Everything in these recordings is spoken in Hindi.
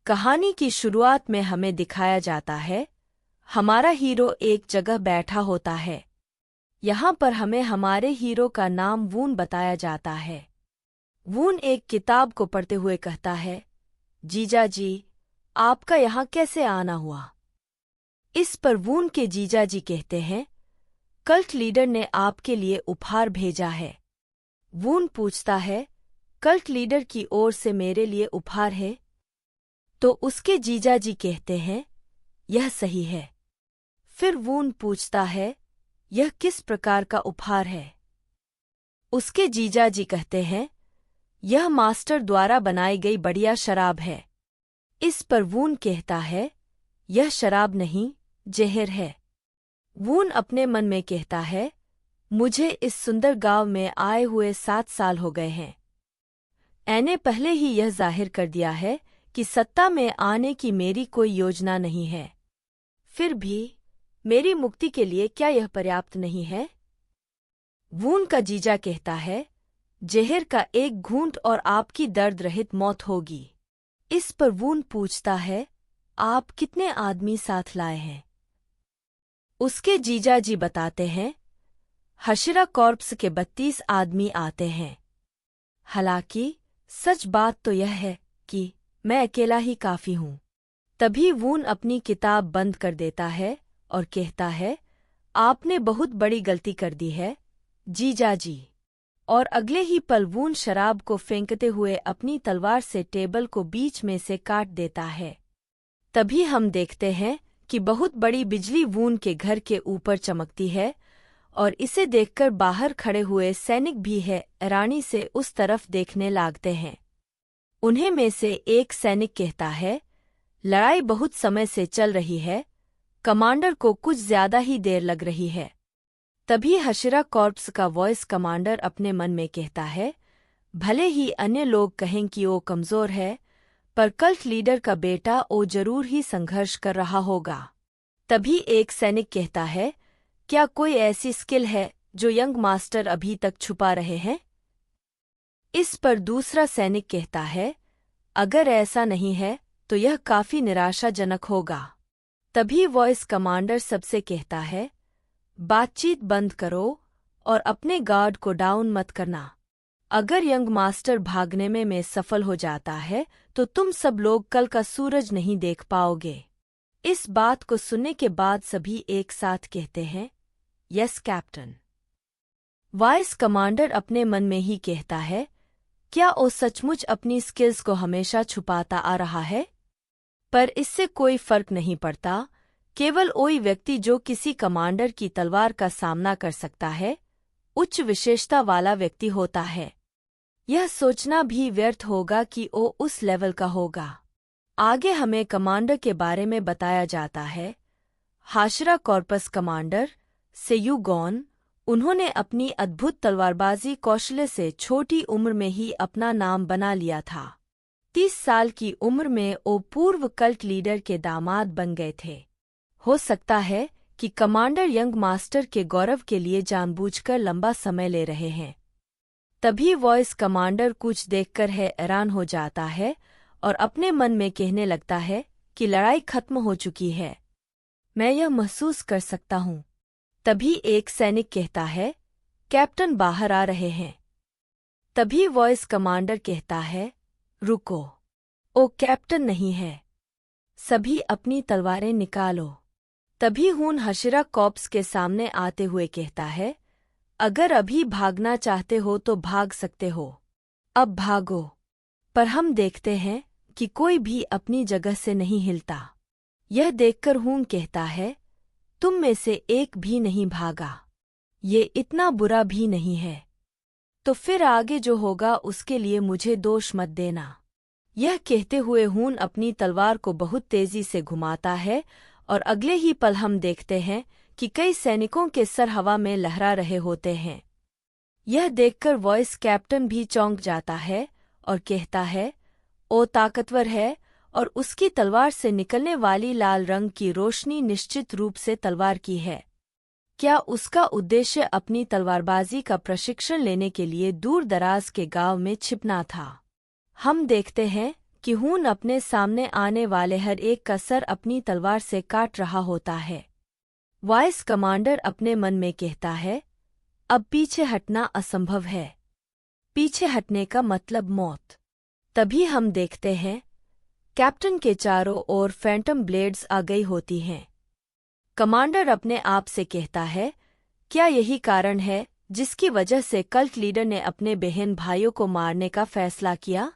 कहानी की शुरुआत में हमें दिखाया जाता है, हमारा हीरो एक जगह बैठा होता है। यहाँ पर हमें हमारे हीरो का नाम वून बताया जाता है। वून एक किताब को पढ़ते हुए कहता है, जीजा जी, आपका यहाँ कैसे आना हुआ? इस पर वून के जीजा जी कहते हैं, कल्ट लीडर ने आपके लिए उपहार भेजा है। वून पूछता है, कल्ट लीडर की ओर से मेरे लिए उपहार है? तो उसके जीजा जी कहते हैं, यह सही है। फिर वून पूछता है, यह किस प्रकार का उपहार है? उसके जीजा जी कहते हैं, यह मास्टर द्वारा बनाई गई बढ़िया शराब है। इस पर वून कहता है, यह शराब नहीं, जहर है। वून अपने मन में कहता है, मुझे इस सुंदर गांव में आए हुए 7 साल हो गए हैं। मैंने पहले ही यह जाहिर कर दिया है कि सत्ता में आने की मेरी कोई योजना नहीं है। फिर भी मेरी मुक्ति के लिए क्या यह पर्याप्त नहीं है? वून का जीजा कहता है, जहर का एक घूंट और आपकी दर्द रहित मौत होगी। इस पर वून पूछता है, आप कितने आदमी साथ लाए हैं? उसके जीजा जी बताते हैं, हशिरा कॉर्प्स के 32 आदमी आते हैं। हालांकि सच बात तो यह है कि मैं अकेला ही काफी हूं। तभी वून अपनी किताब बंद कर देता है और कहता है, आपने बहुत बड़ी गलती कर दी है, जीजा जी। और अगले ही पल वून शराब को फेंकते हुए अपनी तलवार से टेबल को बीच में से काट देता है। तभी हम देखते हैं कि बहुत बड़ी बिजली वून के घर के ऊपर चमकती है और इसे देखकर बाहर खड़े हुए सैनिक भी हैरानी से उस तरफ देखने लगते हैं। उन्हें में से एक सैनिक कहता है, लड़ाई बहुत समय से चल रही है, कमांडर को कुछ ज्यादा ही देर लग रही है। तभी हशिरा कॉर्प्स का वॉइस कमांडर अपने मन में कहता है, भले ही अन्य लोग कहें कि वो कमजोर है, पर कल्ट लीडर का बेटा वो जरूर ही संघर्ष कर रहा होगा। तभी एक सैनिक कहता है, क्या कोई ऐसी स्किल है जो यंग मास्टर अभी तक छुपा रहे हैं? इस पर दूसरा सैनिक कहता है, अगर ऐसा नहीं है तो यह काफी निराशाजनक होगा। तभी वॉइस कमांडर सबसे कहता है, बातचीत बंद करो और अपने गार्ड को डाउन मत करना। अगर यंग मास्टर भागने में सफल हो जाता है तो तुम सब लोग कल का सूरज नहीं देख पाओगे। इस बात को सुनने के बाद सभी एक साथ कहते हैं, यस कैप्टन। वाइस कमांडर अपने मन में ही कहता है, क्या वो सचमुच अपनी स्किल्स को हमेशा छुपाता आ रहा है? पर इससे कोई फर्क नहीं पड़ता, केवल वही व्यक्ति जो किसी कमांडर की तलवार का सामना कर सकता है, उच्च विशेषता वाला व्यक्ति होता है। यह सोचना भी व्यर्थ होगा कि वो उस लेवल का होगा। आगे हमें कमांडर के बारे में बताया जाता है, हाशिरा कॉर्पस कमांडर सेयुगॉन। उन्होंने अपनी अद्भुत तलवारबाजी कौशल्य से छोटी उम्र में ही अपना नाम बना लिया था। 30 साल की उम्र में वो पूर्व कल्ट लीडर के दामाद बन गए थे। हो सकता है कि कमांडर यंग मास्टर के गौरव के लिए जानबूझकर लंबा समय ले रहे हैं। तभी वॉइस कमांडर कुछ देखकर हैरान हो जाता है और अपने मन में कहने लगता है कि लड़ाई खत्म हो चुकी है। मैं यह महसूस कर सकता हूँ। तभी एक सैनिक कहता है, कैप्टन बाहर आ रहे हैं। तभी वॉइस कमांडर कहता है, रुको, ओ कैप्टन नहीं है। सभी अपनी तलवारें निकालो। तभी हून हशिरा कॉर्प्स के सामने आते हुए कहता है, अगर अभी भागना चाहते हो तो भाग सकते हो, अब भागो। पर हम देखते हैं कि कोई भी अपनी जगह से नहीं हिलता। यह देखकर हून कहता है, तुम में से एक भी नहीं भागा। ये इतना बुरा भी नहीं है। तो फिर आगे जो होगा उसके लिए मुझे दोष मत देना। यह कहते हुए हून अपनी तलवार को बहुत तेजी से घुमाता है और अगले ही पल हम देखते हैं कि कई सैनिकों के सर हवा में लहरा रहे होते हैं। यह देखकर वॉइस कैप्टन भी चौंक जाता है और कहता है, ओ ताकतवर है और उसकी तलवार से निकलने वाली लाल रंग की रोशनी निश्चित रूप से तलवार की है। क्या उसका उद्देश्य अपनी तलवारबाजी का प्रशिक्षण लेने के लिए दूर दराज के गांव में छिपना था? हम देखते हैं कि हून अपने सामने आने वाले हर एक का सर अपनी तलवार से काट रहा होता है। वाइस कमांडर अपने मन में कहता है, अब पीछे हटना असंभव है। पीछे हटने का मतलब मौत। तभी हम देखते हैं कैप्टन के चारों ओर फैंटम ब्लेड्स आ गई होती हैं। कमांडर अपने आप से कहता है, क्या यही कारण है जिसकी वजह से कल्ट लीडर ने अपने बहन भाइयों को मारने का फैसला किया?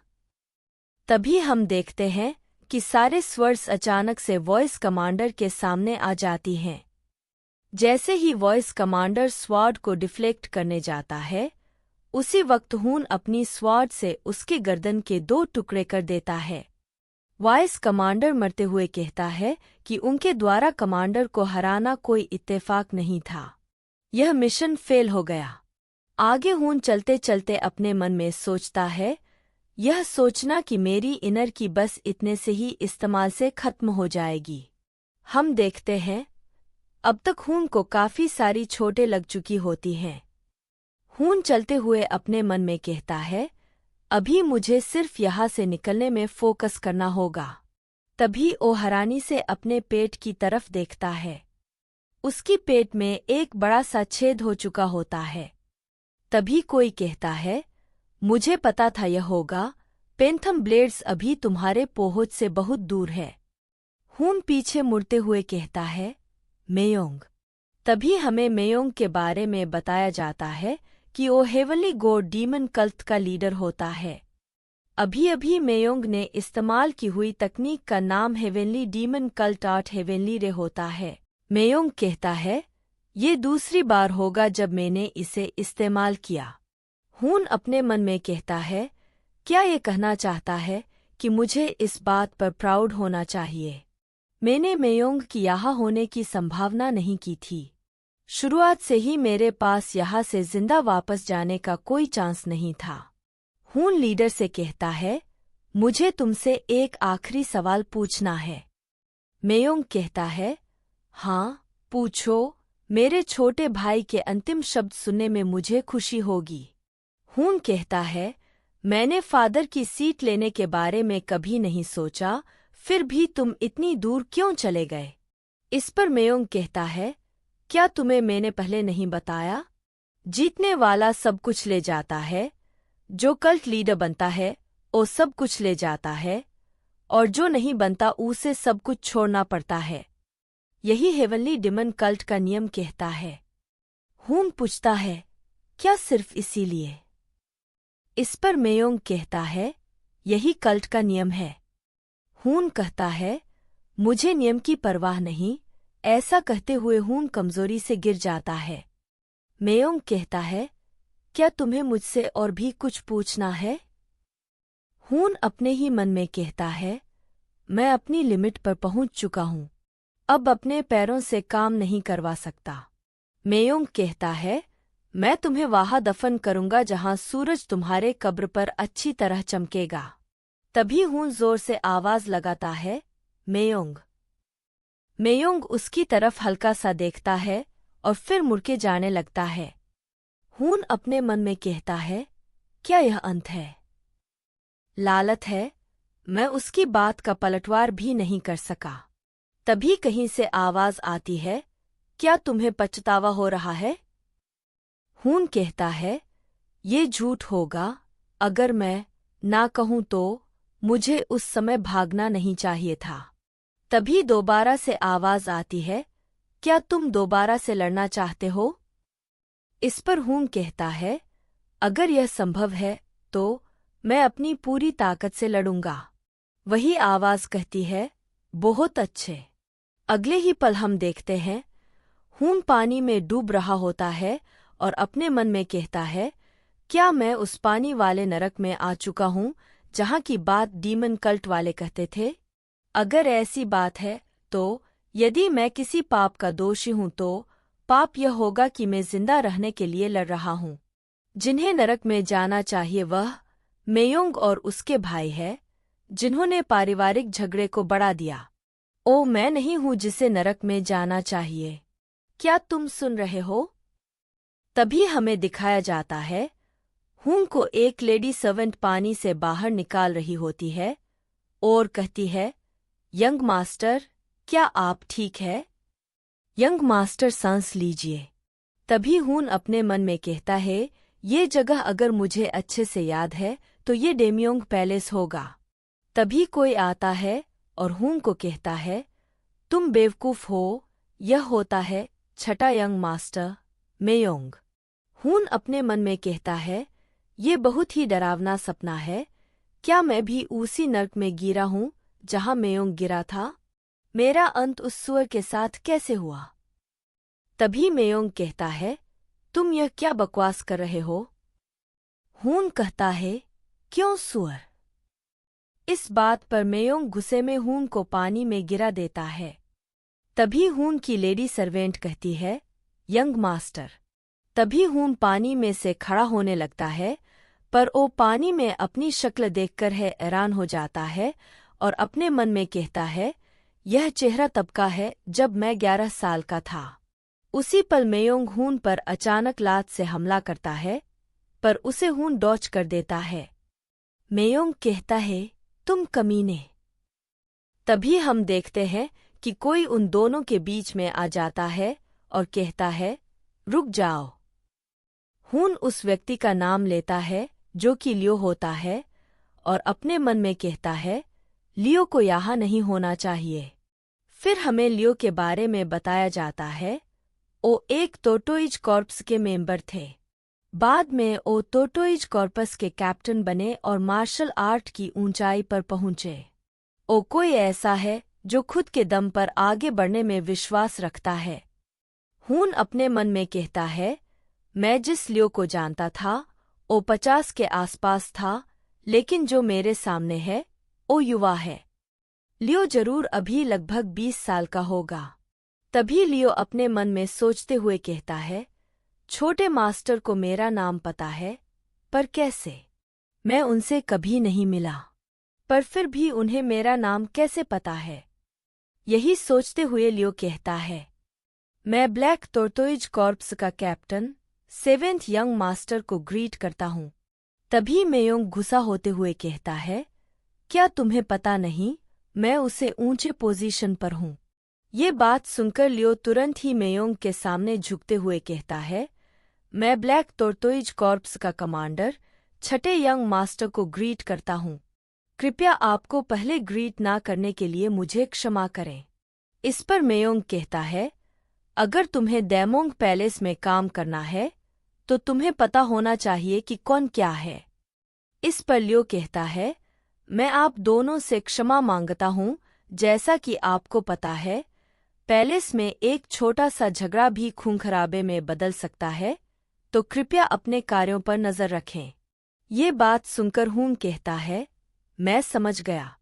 तभी हम देखते हैं कि सारे स्वर्ड्स अचानक से वॉइस कमांडर के सामने आ जाती हैं। जैसे ही वॉइस कमांडर स्वॉर्ड को डिफ्लेक्ट करने जाता है, उसी वक्त हून अपनी स्वॉर्ड से उसके गर्दन के 2 टुकड़े कर देता है। वाइस कमांडर मरते हुए कहता है कि उनके द्वारा कमांडर को हराना कोई इत्तेफाक नहीं था। यह मिशन फेल हो गया। आगे हून चलते चलते अपने मन में सोचता है, यह सोचना कि मेरी इनर की बस इतने से ही इस्तेमाल से खत्म हो जाएगी। हम देखते हैं अब तक हून को काफी सारी चोटें लग चुकी होती हैं। हून चलते हुए अपने मन में कहता है, अभी मुझे सिर्फ यहाँ से निकलने में फोकस करना होगा। तभी वो हैरानी से अपने पेट की तरफ देखता है। उसकी पेट में एक बड़ा सा छेद हो चुका होता है। तभी कोई कहता है, मुझे पता था यह होगा, पेंथम ब्लेड्स अभी तुम्हारे पहुंच से बहुत दूर है। हून पीछे मुड़ते हुए कहता है, मेयोंग। तभी हमें मेयोंग के बारे में बताया जाता है कि वो हेवनली गॉड डीमन कल्ट का लीडर होता है। अभी अभी मेयोंग ने इस्तेमाल की हुई तकनीक का नाम heavenly demon cult art heavenly रे होता है। मेयोंग कहता है, ये दूसरी बार होगा जब मैंने इसे इस्तेमाल किया। हून अपने मन में कहता है, क्या ये कहना चाहता है कि मुझे इस बात पर प्राउड होना चाहिए? मैंने मेयोंग की यहाँ होने की संभावना नहीं की थी। शुरुआत से ही मेरे पास यहाँ से जिंदा वापस जाने का कोई चांस नहीं था। हून लीडर से कहता है, मुझे तुमसे एक आखिरी सवाल पूछना है। मेयोंग कहता है, हाँ, पूछो। मेरे छोटे भाई के अंतिम शब्द सुनने में मुझे खुशी होगी। हून कहता है, मैंने फादर की सीट लेने के बारे में कभी नहीं सोचा, फिर भी तुम इतनी दूर क्यों चले गए? इस पर मेयोंग कहता है, क्या तुम्हें मैंने पहले नहीं बताया? जीतने वाला सब कुछ ले जाता है, जो कल्ट लीडर बनता है वो सब कुछ ले जाता है, और जो नहीं बनता उसे सब कुछ छोड़ना पड़ता है। यही हेवनली डिमन कल्ट का नियम कहता है। हून पूछता है, क्या सिर्फ इसीलिए? इस पर मेयोंग कहता है, यही कल्ट का नियम है। हून कहता है, मुझे नियम की परवाह नहीं। ऐसा कहते हुए हून कमजोरी से गिर जाता है। मेयोंग कहता है, क्या तुम्हें मुझसे और भी कुछ पूछना है? हून अपने ही मन में कहता है, मैं अपनी लिमिट पर पहुंच चुका हूं, अब अपने पैरों से काम नहीं करवा सकता। मेयोंग कहता है, मैं तुम्हें वहां दफन करूंगा जहां सूरज तुम्हारे कब्र पर अच्छी तरह चमकेगा। तभी हून जोर से आवाज लगाता है, मेयोंग। मेयोंग उसकी तरफ हल्का सा देखता है और फिर मुड़के जाने लगता है। हून अपने मन में कहता है, क्या यह अंत है? लालत है। मैं उसकी बात का पलटवार भी नहीं कर सका। तभी कहीं से आवाज आती है, क्या तुम्हें पछतावा हो रहा है? हून कहता है, ये झूठ होगा। अगर मैं ना कहूं तो मुझे उस समय भागना नहीं चाहिए था। तभी दोबारा से आवाज आती है, क्या तुम दोबारा से लड़ना चाहते हो? इस पर हून कहता है, अगर यह संभव है तो मैं अपनी पूरी ताकत से लड़ूंगा। वही आवाज कहती है, बहुत अच्छे। अगले ही पल हम देखते हैं हून पानी में डूब रहा होता है और अपने मन में कहता है, क्या मैं उस पानी वाले नरक में आ चुका हूं जहां की बात डीमन कल्ट वाले कहते थे? अगर ऐसी बात है तो यदि मैं किसी पाप का दोषी हूं तो पाप यह होगा कि मैं जिंदा रहने के लिए लड़ रहा हूं। जिन्हें नरक में जाना चाहिए वह मेयोंग और उसके भाई है, जिन्होंने पारिवारिक झगड़े को बढ़ा दिया। ओ, मैं नहीं हूं जिसे नरक में जाना चाहिए। क्या तुम सुन रहे हो? तभी हमें दिखाया जाता है हून को एक लेडी सर्वेंट पानी से बाहर निकाल रही होती है। और कहती है, यंग मास्टर, क्या आप ठीक है? यंग मास्टर सांस लीजिए। तभी हून अपने मन में कहता है, ये जगह अगर मुझे अच्छे से याद है तो ये डेमियोंग पैलेस होगा। तभी कोई आता है और हून को कहता है, तुम बेवकूफ हो, यह होता है छठा यंग मास्टर, मेयोंग। हून अपने मन में कहता है, ये बहुत ही डरावना सपना है। क्या मैं भी उसी नर्क में गिरा हूँ जहाँ मेयोंग गिरा था? मेरा अंत उस सुअर के साथ कैसे हुआ? तभी मेयोंग कहता है, तुम यह क्या बकवास कर रहे हो? हून कहता है, क्यों सुअर? इस बात पर मेयोंग गुस्से में हून को पानी में गिरा देता है। तभी हून की लेडी सर्वेंट कहती है, यंग मास्टर। तभी हून पानी में से खड़ा होने लगता है, पर वो पानी में अपनी शक्ल देखकर हैरान हो जाता है और अपने मन में कहता है, यह चेहरा तब का है जब मैं 11 साल का था। उसी पल मेयोंग हून पर अचानक लात से हमला करता है, पर उसे हून डॉच कर देता है। मेयोंग कहता है, तुम कमीने। तभी हम देखते हैं कि कोई उन दोनों के बीच में आ जाता है और कहता है, रुक जाओ। हून उस व्यक्ति का नाम लेता है जो कि लियो होता है और अपने मन में कहता है, लियो को यहाँ नहीं होना चाहिए। फिर हमें लियो के बारे में बताया जाता है, वो एक टोटोइज कॉर्प्स के मेंबर थे। बाद में वो टोटोइज कॉर्पस के कैप्टन बने और मार्शल आर्ट की ऊंचाई पर पहुंचे। वो कोई ऐसा है जो खुद के दम पर आगे बढ़ने में विश्वास रखता है। हून अपने मन में कहता है, मैं जिस लियो को जानता था वो 50 के आसपास था, लेकिन जो मेरे सामने है वो युवा है। लियो जरूर अभी लगभग 20 साल का होगा। तभी लियो अपने मन में सोचते हुए कहता है, छोटे मास्टर को मेरा नाम पता है, पर कैसे? मैं उनसे कभी नहीं मिला, पर फिर भी उन्हें मेरा नाम कैसे पता है? यही सोचते हुए लियो कहता है, मैं ब्लैक टोर्टोइज कॉर्प्स का कैप्टन 7th यंग मास्टर को ग्रीट करता हूँ। तभी मेयोंग गुस्सा होते हुए कहता है, क्या तुम्हें पता नहीं, मैं उसे ऊंचे पोजीशन पर हूँ। ये बात सुनकर लियो तुरंत ही मेयोंग के सामने झुकते हुए कहता है, मैं ब्लैक टोर्टोइज कॉर्प्स का कमांडर छठे यंग मास्टर को ग्रीट करता हूँ। कृपया आपको पहले ग्रीट ना करने के लिए मुझे क्षमा करें। इस पर मेयोंग कहता है, अगर तुम्हें डेमोंग पैलेस में काम करना है तो तुम्हें पता होना चाहिए कि कौन क्या है। इस पर लियो कहता है, मैं आप दोनों से क्षमा मांगता हूँ। जैसा कि आपको पता है, पैलेस में एक छोटा सा झगड़ा भी खून-खराबे में बदल सकता है, तो कृपया अपने कार्यों पर नजर रखें। ये बात सुनकर हून कहता है, मैं समझ गया।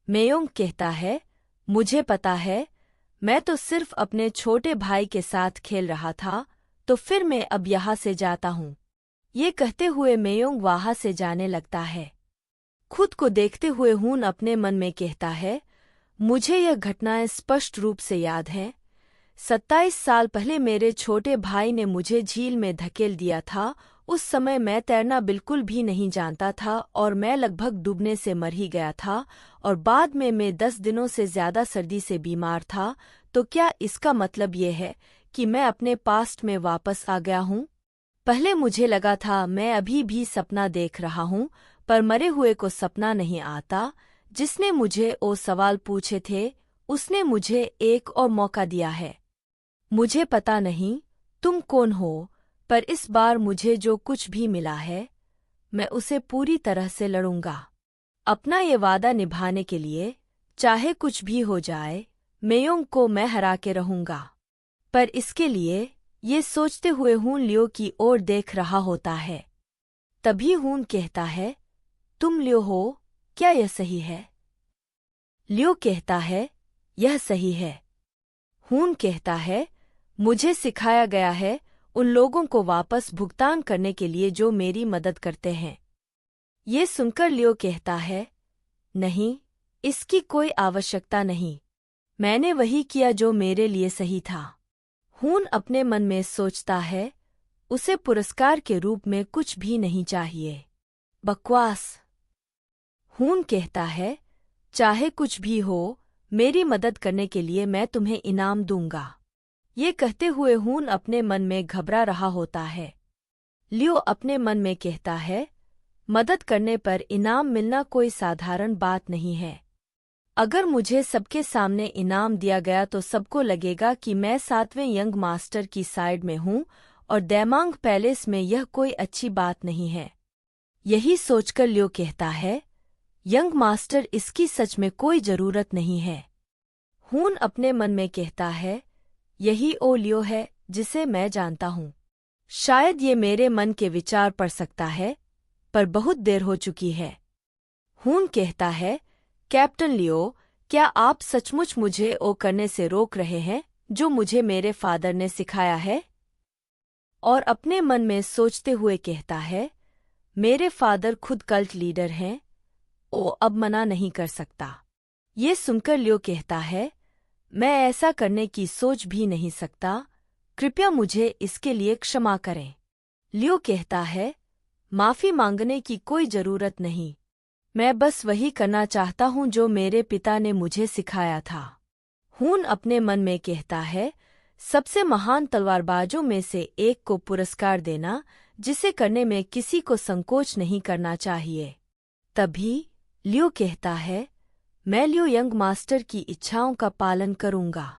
मेयोंग कहता है, मुझे पता है, मैं तो सिर्फ अपने छोटे भाई के साथ खेल रहा था, तो फिर मैं अब यहाँ से जाता हूँ। ये कहते हुए मेयोंग वहाँ से जाने लगता है। खुद को देखते हुए हून अपने मन में कहता है, मुझे यह घटनाएं स्पष्ट रूप से याद हैं। 27 साल पहले मेरे छोटे भाई ने मुझे झील में धकेल दिया था। उस समय मैं तैरना बिल्कुल भी नहीं जानता था और मैं लगभग डूबने से मर ही गया था, और बाद में मैं 10 दिनों से ज्यादा सर्दी से बीमार था। तो क्या इसका मतलब ये है कि मैं अपने पास्ट में वापस आ गया हूँ? पहले मुझे लगा था मैं अभी भी सपना देख रहा हूँ, पर मरे हुए को सपना नहीं आता। जिसने मुझे वो सवाल पूछे थे उसने मुझे एक और मौका दिया है। मुझे पता नहीं तुम कौन हो, पर इस बार मुझे जो कुछ भी मिला है मैं उसे पूरी तरह से लड़ूंगा। अपना ये वादा निभाने के लिए चाहे कुछ भी हो जाए, मेयोंग को मैं हरा के रहूंगा। पर इसके लिए ये सोचते हुए हून लियो की ओर देख रहा होता है। तभी हून कहता है, तुम लियो हो, क्या यह सही है? लियो कहता है, यह सही है। हून कहता है, मुझे सिखाया गया है उन लोगों को वापस भुगतान करने के लिए जो मेरी मदद करते हैं। ये सुनकर लियो कहता है, नहीं, इसकी कोई आवश्यकता नहीं। मैंने वही किया जो मेरे लिए सही था। हून अपने मन में सोचता है, उसे पुरस्कार के रूप में कुछ भी नहीं चाहिए। बकवास। हून कहता है, चाहे कुछ भी हो, मेरी मदद करने के लिए मैं तुम्हें इनाम दूंगा। ये कहते हुए हून अपने मन में घबरा रहा होता है। लियो अपने मन में कहता है, मदद करने पर इनाम मिलना कोई साधारण बात नहीं है। अगर मुझे सबके सामने इनाम दिया गया तो सबको लगेगा कि मैं 7वें यंग मास्टर की साइड में हूँ और दैमांग पैलेस में यह कोई अच्छी बात नहीं है। यही सोचकर लियो कहता है, यंग मास्टर इसकी सच में कोई जरूरत नहीं है। हून अपने मन में कहता है, यही ओ लियो है जिसे मैं जानता हूँ। शायद ये मेरे मन के विचार पढ़ सकता है, पर बहुत देर हो चुकी है। हून कहता है, कैप्टन लियो, क्या आप सचमुच मुझे ओ करने से रोक रहे हैं जो मुझे मेरे फादर ने सिखाया है? और अपने मन में सोचते हुए कहता है, मेरे फादर खुद कल्ट लीडर हैं, ओ अब मना नहीं कर सकता। ये सुनकर लियो कहता है, मैं ऐसा करने की सोच भी नहीं सकता, कृपया मुझे इसके लिए क्षमा करें। लियो कहता है, माफी मांगने की कोई जरूरत नहीं, मैं बस वही करना चाहता हूँ जो मेरे पिता ने मुझे सिखाया था। हून अपने मन में कहता है, सबसे महान तलवारबाजों में से एक को पुरस्कार देना, जिसे करने में किसी को संकोच नहीं करना चाहिए। तभी लियो कहता है, मैं लियो यंग मास्टर की इच्छाओं का पालन करूंगा।